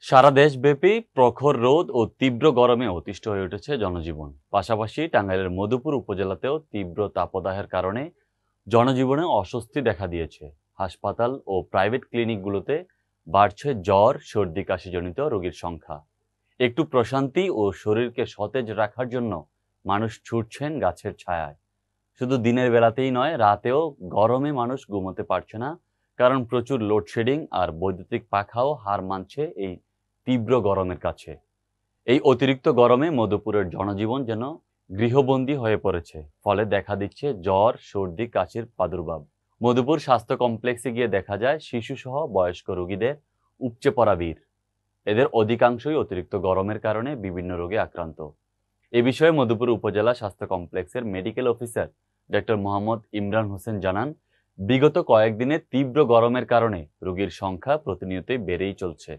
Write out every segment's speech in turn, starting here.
সারা দেশব্যাপী প্রখর রোদ ও তীব্র গরমে অতিষ্ঠ হয়ে উঠেছে জনজীবন। পাশাপাশি টাঙ্গাইলের মধুপুর উপজেলাতেও তীব্র তাপদাহের কারণে জনজীবনে অস্বস্তি দেখা দিয়েছে। হাসপাতাল ও প্রাইভেট ক্লিনিকগুলোতে বাড়ছে জ্বর, সর্দি, কাশিজনিত রোগীর সংখ্যা। একটু প্রশান্তি ও শরীরকে সতেজ রাখার জন্য মানুষ ছুটছেন গাছের ছায়ায়। শুধু দিনের বেলাতেই নয়, রাতেও গরমে মানুষ ঘুমোতে পারছে না, কারণ প্রচুর লোডশেডিং আর বৈদ্যুতিক পাখাও হার মানছে এই তীব্র গরমের কাছে। এই অতিরিক্ত গরমে মধুপুরের জনজীবন যেন গৃহবন্দী হয়ে পড়েছে, ফলে দেখা দিচ্ছে জ্বর, সর্দি, কাশির প্রাদুর্ভাব। মধুপুর স্বাস্থ্য কমপ্লেক্সে গিয়ে দেখা যায় শিশুসহ বয়স্ক রোগীদের উপচে পড়া ভিড়। এদের অধিকাংশই অতিরিক্ত গরমের কারণে বিভিন্ন রোগে আক্রান্ত। এ বিষয়ে মধুপুর উপজেলা স্বাস্থ্য কমপ্লেক্সের medical officer doctor Mohammad Imran Hossain জানান, বিগত কয়েকদিনে তীব্র গরমের কারণে রোগীর সংখ্যা প্রতিনিয়তই বেড়েই চলছে।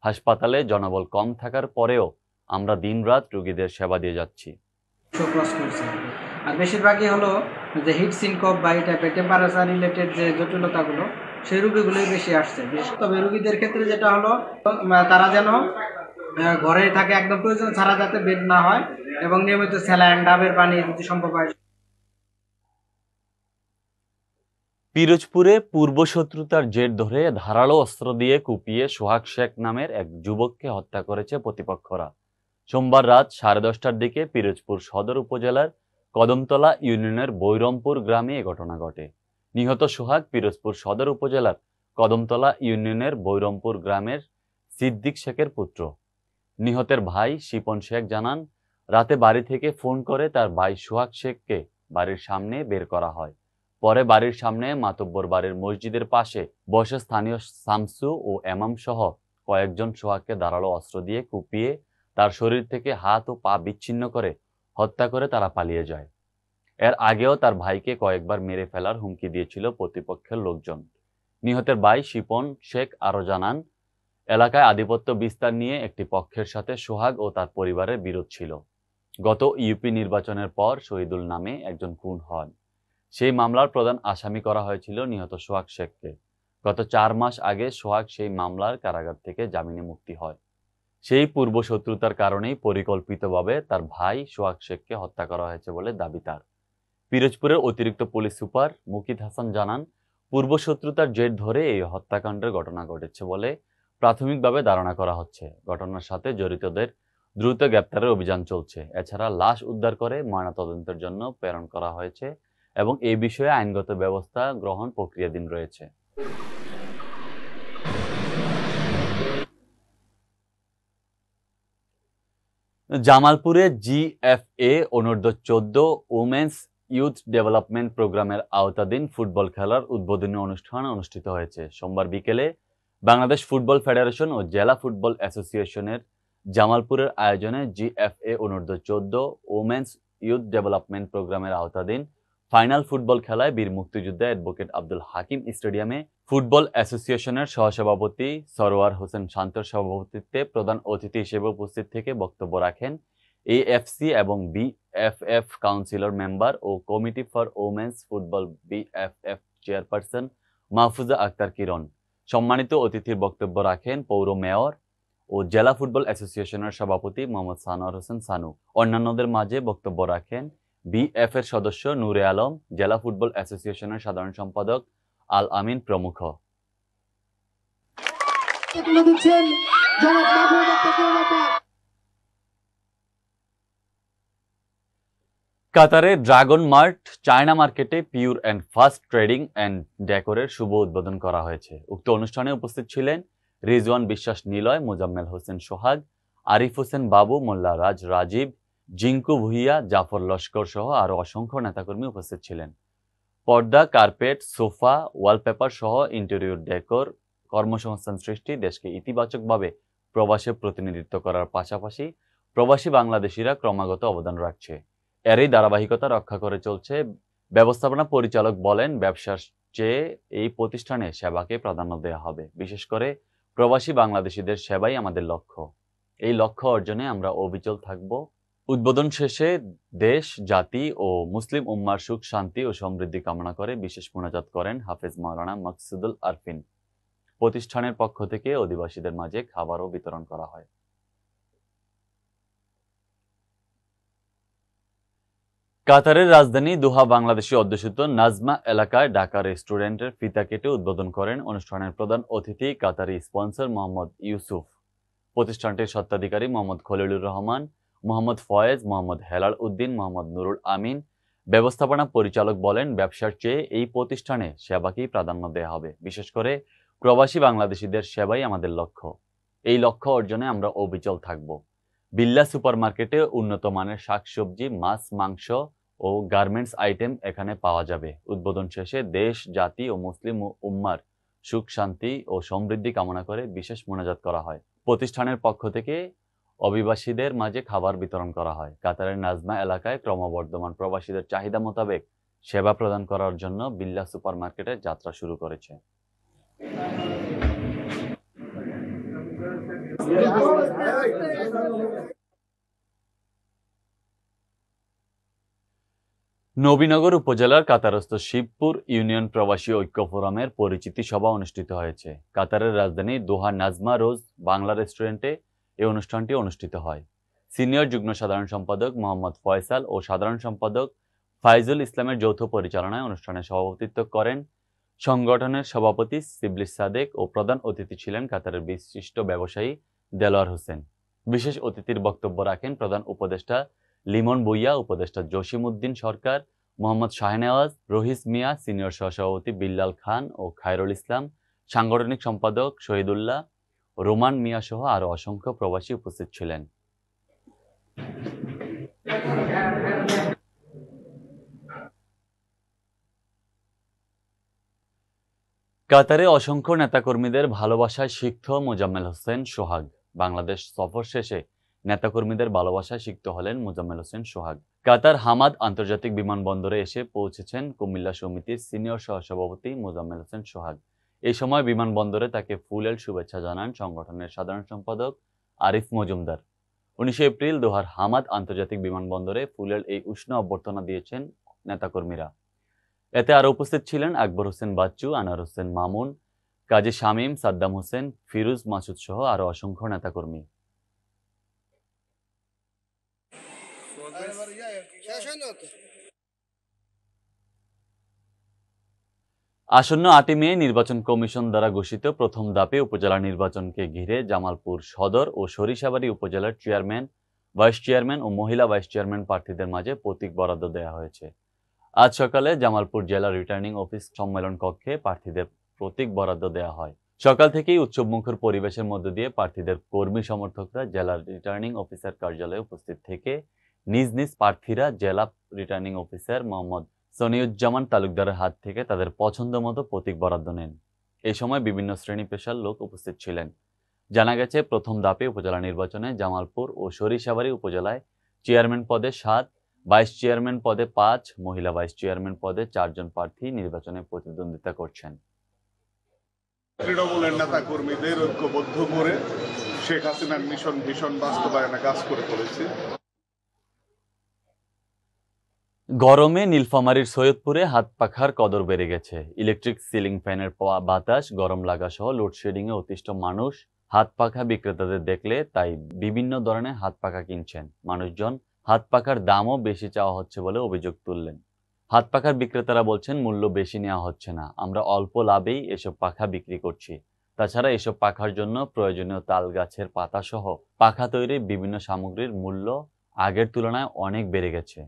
হাসপাতালে জনবল কম থাকার পরেও আমরা দিনরাত রোগীদের সেবা দিয়ে যাচ্ছি। ক্রস করছে। আর বেশিরভাগই হলো যে হিট সিনকপ বা এই টাইপের টেম্পারেচার রিলেটেড যে জটিলতাগুলো সেই রোগীগুলোই বেশি আসছে। বিশেষ তবে রোগীদের ক্ষেত্রে যেটা হলো তারা যেন ঘরে থাকে, একদম প্রয়োজন ছাড়া যাতে বেড না হয় এবং নিয়মিত স্যালাইন, ডাবের পানি যদি সম্ভব হয়। পিরোজপুরে পূর্বশত্রুতার জের ধরে ধারালো অস্ত্র দিয়ে কুপিয়ে সোহাগ শেখ নামের এক যুবককে হত্যা করেছে প্রতিপক্ষরা। সোমবার রাত 10:30টার দিকে পিরোজপুর সদর উপজেলার কদমতলা ইউনিয়নের বৈরমপুর গ্রামে এ ঘটনা ঘটে। নিহত সোহাগ পিরোজপুর সদর উপজেলার কদমতলা ইউনিয়নের বৈরমপুর গ্রামের সিদ্দিক শেখের পুত্র। নিহতের ভাই শিপন শেখ জানান, রাতে বাড়ি থেকে ফোন করে তার ভাই সোহাগ শেখকে বাড়ির সামনে বের করা হয়। পরে বাড়ির সামনে মাতব্বর বাড়ির মসজিদের পাশে বসে স্থানীয় শামসু ও এমাম সহ কয়েকজন সোহাগকে ধারালো অস্ত্র দিয়ে কুপিয়ে তার শরীর থেকে হাত ও পা বিচ্ছিন্ন করে হত্যা করে তারা পালিয়ে যায়। এর আগেও তার ভাইকে কয়েকবার মেরে ফেলার হুমকি দিয়েছিল প্রতিপক্ষের লোকজন। নিহতের ভাই শিপন শেখ আরো জানান, এলাকায় আধিপত্য বিস্তার নিয়ে একটি পক্ষের সাথে সোহাগ ও তার পরিবারের বিরোধ ছিল। গত ইউপি নির্বাচনের পর শহীদুল নামে একজন খুন হন। সেই মামলার প্রধান আসামি করা হয়েছিল নিহত সোহাগ শেখকে। গত 4 মাস আগে সোহাগ সেই মামলার কারাগার থেকে জামিনে মুক্তি হয়। সেই পূর্ব শত্রুতার কারণেই পরিকল্পিতভাবে তার ভাই সোহাগ শেখকে হত্যা করা হয়েছে বলে দাবি তার। পিরোজপুরের অতিরিক্ত পুলিশ সুপার মুকিত হাসান জানান, পূর্ব শত্রুতার জের ধরে এই হত্যাকাণ্ডের ঘটনা ঘটেছে বলে প্রাথমিকভাবে ধারণা করা হচ্ছে। ঘটনার সাথে জড়িতদের দ্রুত গ্রেপ্তারের অভিযান চলছে। এছাড়া লাশ উদ্ধার করে ময়নাতদন্তের জন্য প্রেরণ করা হয়েছে এবং এই বিষয়ে আইনগত ব্যবস্থা গ্রহণ প্রক্রিয়াধীন রয়েছে। জামালপুরে জিএফএ অনূর্ধ্ব-14 ওমেন্স ইউথ ডেভেলপমেন্ট প্রোগ্রামের আওতাধীন ফুটবল খেলার উদ্বোধনী অনুষ্ঠান অনুষ্ঠিত হয়েছে। সোমবার বিকেলে বাংলাদেশ ফুটবল ফেডারেশন ও জেলা ফুটবল অ্যাসোসিয়েশনের জামালপুরের আয়োজনে জিএফএ অনূর্ধ্ব-14 ওমেন্স ইউথ ডেভেলপমেন্ট প্রোগ্রামের আওতাধীন ফাইনাল ফুটবল খেলায় বীর মুক্তিযোদ্ধা অ্যাডভোকেট আব্দুল হাকিম স্টেডিয়ামে ফুটবল অ্যাসোসিয়েশনের সহসভাপতি সরোয়ার হোসেন শান্তর সভাপতিত্বে প্রধান অতিথি হিসেবে উপস্থিত থেকে বক্তব্য রাখেন এএফসি এবং বিএফএফ কাউন্সিলর মেম্বার ও committee for women's football BFF chairperson Mahfuza Akter Kiran. সম্মানিত অতিথির বক্তব্য রাখেন পৌর মেয়র ও জেলা ফুটবল অ্যাসোসিয়েশনের সভাপতি মোহাম্মদ সানোয়ার হোসেন সানু। অন্যান্যদের মাঝে বক্তব্য রাখেন বিএফ এর সদস্য নূরে আলম, জেলা ফুটবল অ্যাসোসিয়েশনের সাধারণ সম্পাদক আল আমিন প্রমুখ। কাতারে ড্রাগন মার্ট চায়না মার্কেটে pure and fast trading and ডেকোরের শুভ উদ্বোধন করা হয়েছে। উক্ত অনুষ্ঠানে উপস্থিত ছিলেন রিজওয়ান বিশ্বাস নিলয়, মোজাম্মেল হোসেন সোহাগ, আরিফ হোসেন বাবু, মোল্লা রাজ রাজীব, জিঙ্কু ভুইয়া, জাফর লস্কর সহ আরো অসংখ্য নেতাকর্মী উপস্থিত ছিলেন। পর্দা, কার্পেট, সোফা, ওয়ালপেপার সহ ইন্টেরিয়র ডেকোর কর্মসংস্থান সৃষ্টি, দেশকে ইতিবাচকভাবে প্রবাসে প্রতিনিধিত্ব করার পাশাপাশি প্রবাসী বাংলাদেশিরা ক্রমাগত অবদান রাখছে। এরই ধারাবাহিকতা রক্ষা করে চলছে। ব্যবস্থাপনা পরিচালক বলেন, ব্যবসার চেয়ে এই প্রতিষ্ঠানে সেবাকে প্রাধান্য দেওয়া হবে। বিশেষ করে প্রবাসী বাংলাদেশিদের সেবাই আমাদের লক্ষ্য। এই লক্ষ্য অর্জনে আমরা অবিচল থাকব। উদ্বোধন শেষে দেশ, জাতি ও মুসলিম উম্মার সুখ, শান্তি ও সমৃদ্ধি কামনা করে বিশেষ মোনাজাত করেন হাফেজ মাওলানা মাকসুদুল আরফিন। প্রতিষ্ঠানের পক্ষ থেকে অধিবাসীদের মাঝে খাবারও বিতরণ করা হয়। কাতারের রাজধানী দোহা বাংলাদেশে অধ্যুষিত নাজমা এলাকায় ঢাকা রেস্টুরেন্টের ফিতা কেটে উদ্বোধন করেন অনুষ্ঠানের প্রধান অতিথি কাতারি স্পন্সর মোহাম্মদ ইউসুফ। প্রতিষ্ঠানটির স্বত্বাধিকারী মোহাম্মদ খলিলুর রহমান, মোহাম্মদ ফয়েজ, মোহাম্মদ হেলাল উদ্দিন, মোহাম্মদ নুরুল আমিন ব্যবস্থাপনা পরিচালক বলেন, ব্যবসার চেয়ে এই প্রতিষ্ঠানে সেবাকেই প্রাধান্য দেওয়া হবে। বিশেষ করে প্রবাসী বাংলাদেশিদের সেবাই আমাদের লক্ষ্য। এই লক্ষ্য অর্জনে আমরা অবিচল থাকব। বিল্লা সুপারমার্কেটে উন্নত মানের শাকসবজি, মাছ, মাংস ও গার্মেন্টস আইটেম এখানে পাওয়া যাবে। উদ্বোধন শেষে দেশ, জাতি ও মুসলিম উম্মার সুখ, শান্তি ও সমৃদ্ধি কামনা করে বিশেষ মোনাজাত করা হয়। প্রতিষ্ঠানের পক্ষ থেকে অভিবাসীদের মাঝে খাবার বিতরণ করা হয়। কাতারের নাজমা এলাকায় ক্রমবর্ধমান প্রবাসীদের চাহিদা মোতাবেক সেবা প্রদান করার জন্য বিল্লা সুপারমার্কেটের যাত্রা শুরু করেছে। নবীনগর উপজেলার কাতারস্থ শিবপুর ইউনিয়ন প্রবাসী ঐক্য ফোরামের পরিচিতি সভা অনুষ্ঠিত হয়েছে। কাতারের রাজধানী দোহা নাজমা রোজ বাংলা রেস্টুরেন্টে এই অনুষ্ঠানটি অনুষ্ঠিত হয়। সিনিয়র যুগ্ম সাধারণ সম্পাদক মোহাম্মদ ফয়সাল ও সাধারণ সম্পাদক ফাইজুল ইসলামের যৌথ পরিচালনায় অনুষ্ঠানে সভাপতিত্ব করেন সংগঠনের সভাপতি সিবলিস সাদেক ও প্রধান অতিথি ছিলেন কাতারের বিশিষ্ট ব্যবসায়ী দেলোয়ার হোসেন। বিশেষ অতিথির বক্তব্য রাখেন প্রধান উপদেষ্টা লিমন ভুইয়া, উপদেষ্টা জসিম উদ্দিন সরকার, মোহাম্মদ শাহনেওয়াজ, রহিস মিয়া, সিনিয়র সহসভাপতি বিল্লাল খান ও খায়রুল ইসলাম, সাংগঠনিক সম্পাদক শহীদুল্লাহ, রোমান মিয়া সহ আরো অসংখ্য প্রবাসী উপস্থিত ছিলেন। কাতারে অসংখ্য নেতাকর্মীদের ভালোবাসায় সিক্ত মোজাম্মেল হোসেন সোহাগ। বাংলাদেশ সফর শেষে নেতাকর্মীদের ভালোবাসায় সিক্ত হলেন মোজাম্মেল হোসেন সোহাগ। কাতার হামাদ আন্তর্জাতিক বিমানবন্দরে এসে পৌঁছেছেন কুমিল্লা সমিতির সিনিয়র সহসভাপতি মোজাম্মেল হোসেন সোহাগ। এই সময় বিমানবন্দরে তাকে ফুলেল শুভেচ্ছা জানান সংগঠনের সাধারণ সম্পাদক আরিফ মজুমদার। 19 এপ্রিল দোহার হামাদ আন্তর্জাতিক বিমানবন্দরে ফুলেল এই উষ্ণ অভ্যর্থনা দিয়েছেন নেতাকর্মীরা। এতে আরো উপস্থিত ছিলেন আকবর হোসেন বাচ্চু, আনার হোসেন মামুন, কাজী শামীম, সাদ্দাম হোসেন, ফিরোজ মাসুদ সহ আরো অসংখ্য নেতাকর্মী। আসন্ন 8 মে নির্বাচন কমিশন দ্বারা ঘোষিত প্রথম ধাপে উপজেলা নির্বাচনকে ঘিরে জামালপুর সদর ও সরিষাবাড়ী উপজেলার চেয়ারম্যান, ভাইস চেয়ারম্যান ও মহিলা ভাইস চেয়ারম্যান প্রার্থীদের মাঝে প্রতীক বরাদ্দ দেওয়া হয়েছে। আজ সকালে জামালপুর জেলা রিটার্নিং অফিস সম্মেলন কক্ষে প্রার্থীদের প্রতীক বরাদ্দ দেওয়া হয়। সকাল থেকেই উৎসবমুখর পরিবেশের মধ্য দিয়ে প্রার্থীদের কর্মী সমর্থকরা জেলার রিটার্নিং অফিসার কার্যালয়ে উপস্থিত থেকে নিজ নিজ প্রার্থীরা জেলা রিটার্নিং অফিসার মোহাম্মদ সনিউজ্জামান তালুকদারের হাত থেকে তাদের পছন্দ মতো প্রতীক বরাদ্দ নেন। এই সময় বিভিন্ন শ্রেণী পেশার লোক উপস্থিত ছিলেন। জানা গেছে, প্রথম ধাপে উপজেলা নির্বাচনে জামালপুর ও সরিষাবাড়ী উপজেলায় চেয়ারম্যান পদে 7, ভাইস চেয়ারম্যান পদে 5, মহিলা ভাইস চেয়ারম্যান পদে 4 জন প্রার্থী নির্বাচনে প্রতিদ্বন্দ্বিতা করছেন। তৃণমূলের নেতা কর্মীদের ঐক্যবদ্ধ করে শেখ হাসিনার মিশন ভীষণ বাস্তবায়নে কাজ করে চলেছে। গরমে নীলফামারীর সৈয়দপুরে হাত পাখার কদর বেড়ে গেছে। ইলেকট্রিক সিলিং ফ্যানের বাতাস গরম লাগা সহ লোডশেডিং এ অতিষ্ঠ মানুষ হাত পাখা বিক্রেতাদের দেখলে তাই বিভিন্ন ধরনের হাত পাখা কিনছেন। মানুষজন হাত পাখার দামও বেশি চাওয়া হচ্ছে বলে অভিযোগ তুললেন। হাত পাখার বিক্রেতারা বলছেন, মূল্য বেশি নেওয়া হচ্ছে না, আমরা অল্প লাভেই এসব পাখা বিক্রি করছি। তাছাড়া এসব পাখার জন্য প্রয়োজনীয় তাল গাছের পাতা সহ পাখা তৈরির বিভিন্ন সামগ্রীর মূল্য আগের তুলনায় অনেক বেড়ে গেছে।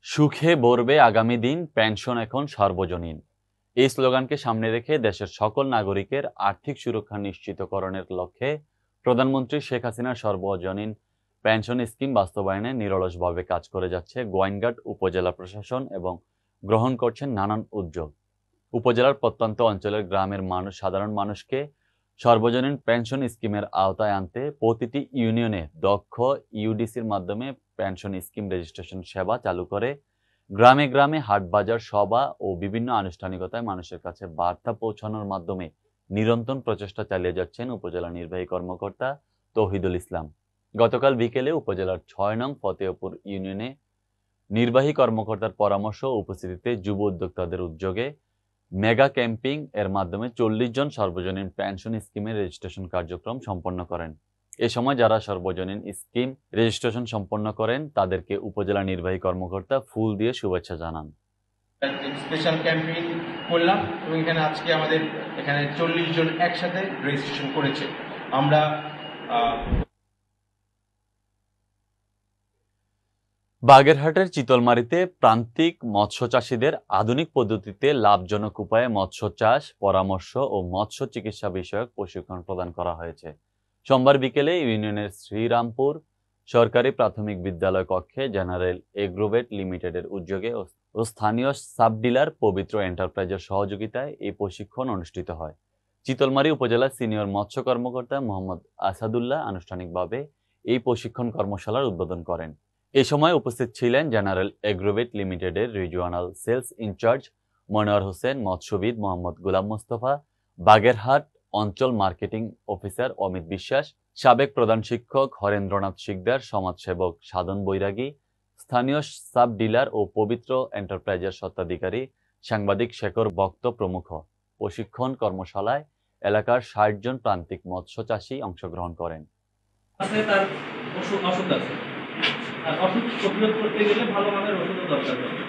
সুখে ভরবে আগামী দিন, পেনশন এখন সর্বজনীন। এই স্লোগানকে সামনে রেখে দেশের সকল নাগরিকের আর্থিক সুরক্ষা নিশ্চিতকরণের লক্ষ্যে প্রধানমন্ত্রী শেখ হাসিনার সর্বজনীন পেনশন স্কিম বাস্তবায়নে নিরলসভাবে কাজ করে যাচ্ছে গোয়াইনঘাট উপজেলা প্রশাসন এবং গ্রহণ করছেন নানান উদ্যোগ। উপজেলার প্রত্যন্ত অঞ্চলের গ্রামের সাধারণ মানুষকে সর্বজনীন পেনশন স্কিমের আওতায় আনতে প্রতিটি ইউনিয়নে দক্ষ ইউডিসির মাধ্যমে পেনশন স্কিম রেজিস্ট্রেশন সেবা চালু করে গ্রামে গ্রামে হাটবাজার সভা ও বিভিন্ন আনুষ্ঠানিকতায় মানুষের কাছে বার্তা পৌঁছানোর মাধ্যমে নিরন্তর প্রচেষ্টা চালিয়ে যাচ্ছেন উপজেলা নির্বাহী কর্মকর্তা তৌহিদুল ইসলাম। গতকাল বিকেলে উপজেলার 6 নং ফতেহপুর ইউনিয়নে নির্বাহী কর্মকর্তার পরামর্শ ও উপস্থিতিতে যুব উদ্যোক্তাদের উদ্যোগে মেগা ক্যাম্পিং এর মাধ্যমে 40 জন সর্বজনীন পেনশন স্কিমের রেজিস্ট্রেশন কার্যক্রম সম্পন্ন করেন। এ সময় যারা সর্বজনীন স্কিম রেজিস্ট্রেশন সম্পন্ন করেন তাদেরকে উপজেলা নির্বাহী কর্মকর্তা ফুল দিয়ে শুভেচ্ছা জানান। স্পেশাল ক্যাম্পেইন করলাম এবং এখানে আজকে আমাদের এখানে 40 জন একসাথে রেজিস্ট্রেশন করেছে। আমরা বাগেরহাটের চিতলমারীতে প্রান্তিক মৎস্য চাষীদের আধুনিক পদ্ধতিতে লাভজনক উপায়ে মৎস্য চাষ, পরামর্শ ও মৎস্য চিকিৎসা বিষয়ক প্রশিক্ষণ প্রদান করা হয়েছে। সোমবার বিকেলে ইউনিয়নের শ্রীরামপুর সরকারি প্রাথমিক বিদ্যালয় কক্ষে জেনারেল এগ্রোভেট লিমিটেডের উদ্যোগে ও স্থানীয় সাব ডিলার পবিত্র এন্টারপ্রাইজের সহযোগিতায় এই প্রশিক্ষণ অনুষ্ঠিত হয়। চিতলমারী উপজেলার সিনিয়র মৎস্য কর্মকর্তা মোহাম্মদ আসাদুল্লাহ আনুষ্ঠানিকভাবে এই প্রশিক্ষণ কর্মশালার উদ্বোধন করেন। এ সময় উপস্থিত ছিলেন জেনারেল এগ্রোভেট লিমিটেডের regional sales incharge Monowar Hossain, মৎস্যবিদ মোহাম্মদ গোলাম মোস্তফা, বাগেরহাট অঞ্চল মার্কেটিং অফিসার অমিত বিশ্বাস, সাবেক প্রধান শিক্ষক হরেন্দ্রনাথ শিকদার, সমাজসেবক সাধন বৈরাগী, স্থানীয় সাব ডিলার ও পবিত্র এন্টারপ্রাইজের স্বত্বাধিকারী সাংবাদিক শেখর ভক্ত প্রমুখ। প্রশিক্ষণ কর্মশালায় এলাকার 60 জন প্রান্তিক মৎস্য চাষী অংশগ্রহণ করেন। তার ওষুধ আছে, আর অসুখ প্রতিরোধ করতে গেলে ভালো মানের ওষুধও দরকার হবে।